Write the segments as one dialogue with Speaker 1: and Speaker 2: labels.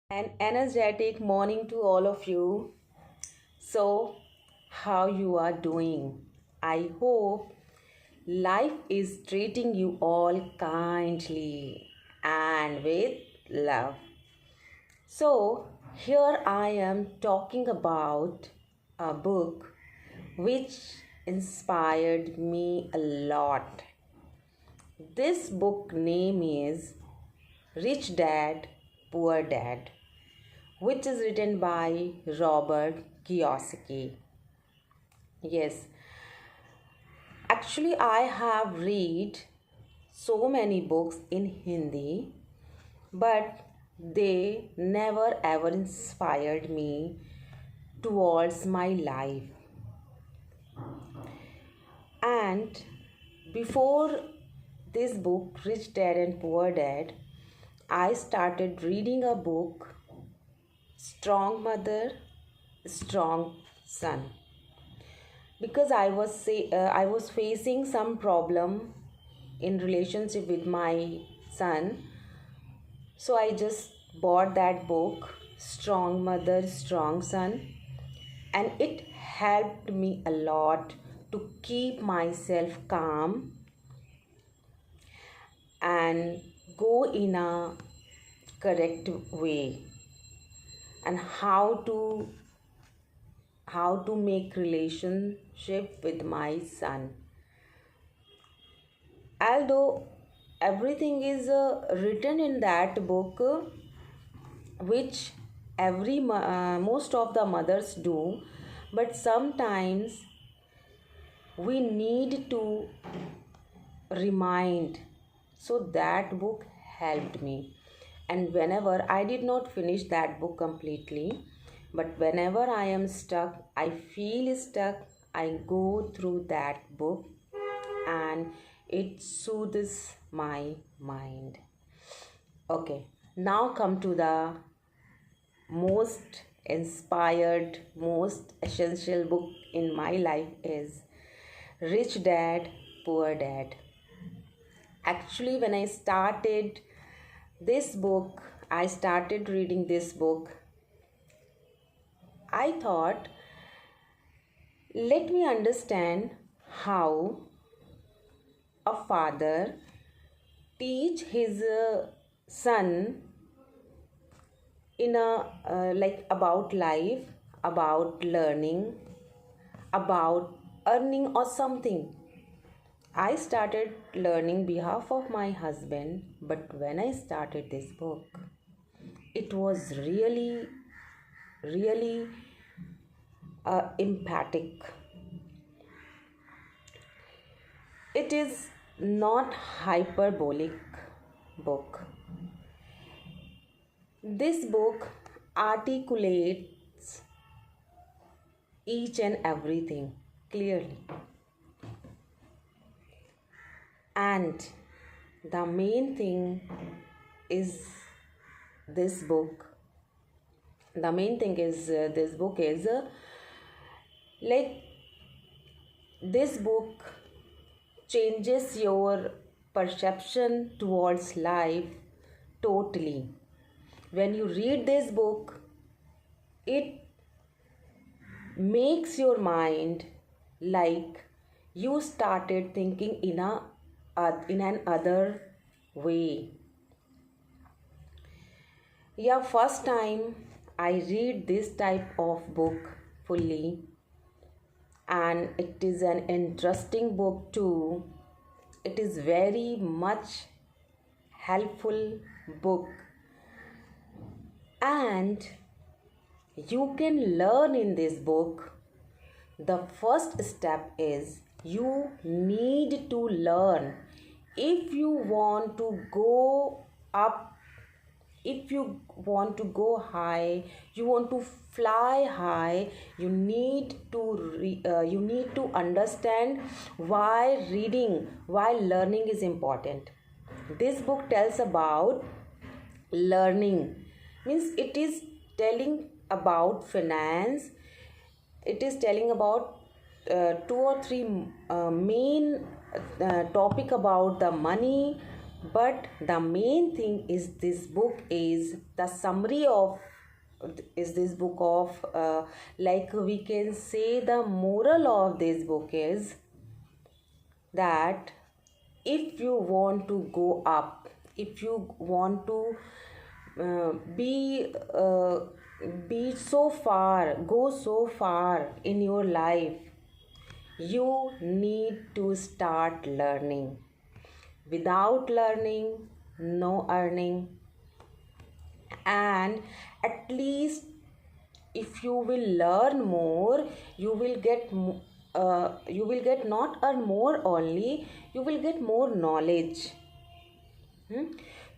Speaker 1: An energetic morning to all of you. So, how you are doing? I hope life is treating you all kindly and with love. So, here I am talking about a book which inspired me a lot. This book name is Rich Dad, Poor Dad, which is written by Robert Kiyosaki. Yes, actually, I have read so many books in Hindi, but they never ever inspired me towards my life. And before this book, Rich Dad and Poor Dad, I started reading a book, Strong Mother, Strong Son, because I was facing some problem in relationship with my son. So I just bought that book, Strong Mother, Strong Son, and it helped me a lot to keep myself calm and go in a correct way, and how to make relationship with my son. Although everything is written in that book, which most of the mothers do, but sometimes we need to remind. So that book helped me, and whenever I did not finish that book completely, but whenever I am stuck, I feel stuck, I go through that book and it soothes my mind. Okay, now come to the most inspired, most essential book in my life is Rich Dad, Poor Dad. Actually, when I started reading this book, I thought, let me understand how a father teach his son in a like about life, about learning, about earning or something. I started learning behalf of my husband, but when I started this book, it was really emphatic. It is not hyperbolic book. This book articulates each and everything clearly. And the main thing is this book. The main thing is this book is like this book changes your perception towards life totally. When you read this book, it makes your mind like you started thinking in an other way. Yeah, first time I read this type of book fully, and it is an interesting book too. It is very much helpful book, and you can learn in this book. The first step is you need to learn. If you want to go up, if you want to go high, you want to fly high, you need to understand why learning is important. This book tells about learning, means it is telling about finance. It is telling about two or three main topic about the money, But the main thing is this book is the summary of is this book of like we can say the moral of this book is that if you want to go up, if you want to uh, be uh, be so far, go so far in your life, you need to start learning. Without learning, no earning. And at least if you will learn more, you will get not earn more only, you will get more knowledge.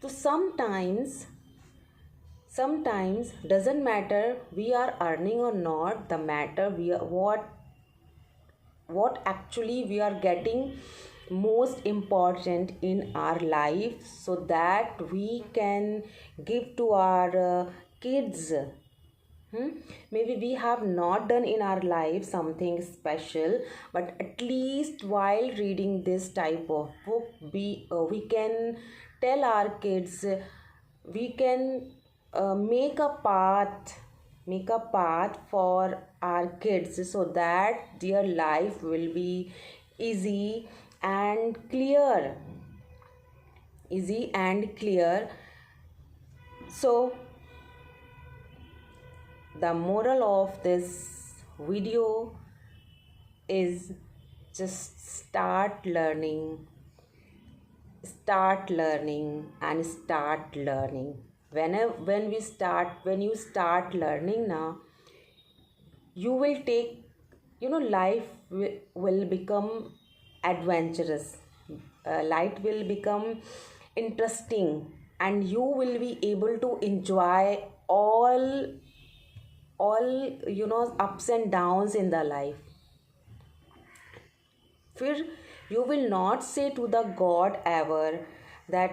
Speaker 1: So sometimes doesn't matter we are earning or not, the matter we are what actually we are getting most important in our life, so that we can give to our kids. Maybe we have not done in our life something special, but at least while reading this type of book, we can tell our kids, we can make a path for our kids, so that their life will be easy and clear, easy and clear. So the moral of this video is just start learning and start learning. When you start learning now, you will take, life will become adventurous, life will become interesting, and you will be able to enjoy all ups and downs in the life. फिर you will not say to the God ever that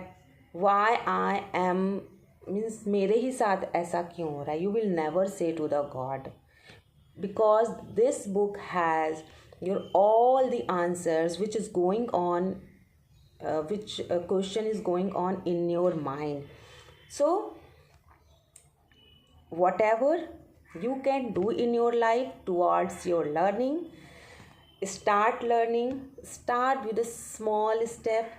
Speaker 1: why I am means मेरे ही साथ ऐसा क्यों हो रहा है. You will never say to the God, because this book has your all the answers which is going on, which question is going on in your mind. So whatever you can do in your life towards your learning, start learning. Start with a small step,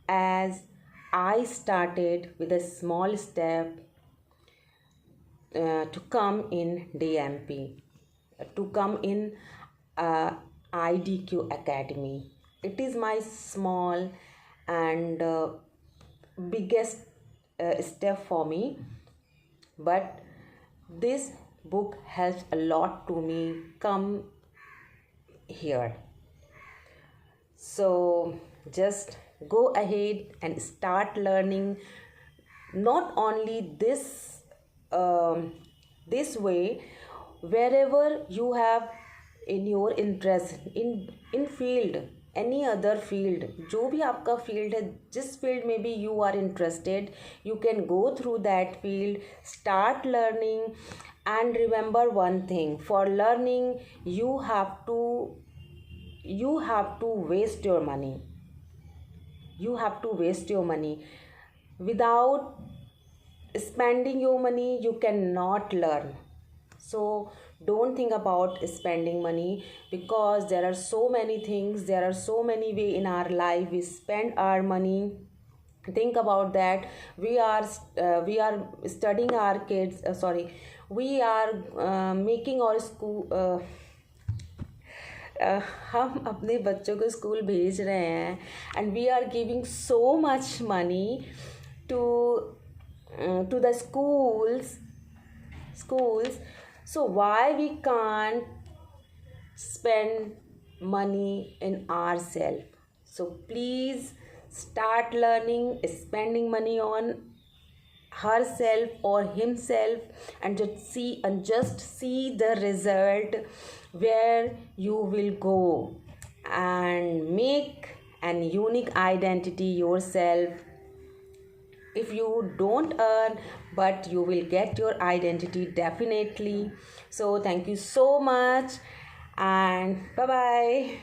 Speaker 1: as I started with a small step to come in DMP, to come in IDQ Academy. It is my small and biggest step for me, but this book helps a lot to me come here. So just go ahead and start learning. Not only this way, wherever you have in your interest in field, any other field, जो भी आपका field है, जिस field में भी you are interested, you can go through that field, start learning. And remember one thing, for learning you have to waste your money. You have to waste your money. Without spending your money, you cannot learn. So don't think about spending money, because there are so many things, there are so many ways in our life we spend our money. Think about that. We are studying our kids, we are making our school, हम अपने बच्चों को school भेज रहे हैं, and we are giving so much money to the schools. So why we can't spend money in ourselves? So please start learning, spending money on herself or himself, and just see the result where you will go, and make an unique identity yourself. If you don't earn, but you will get your identity definitely. So thank you so much, and bye bye.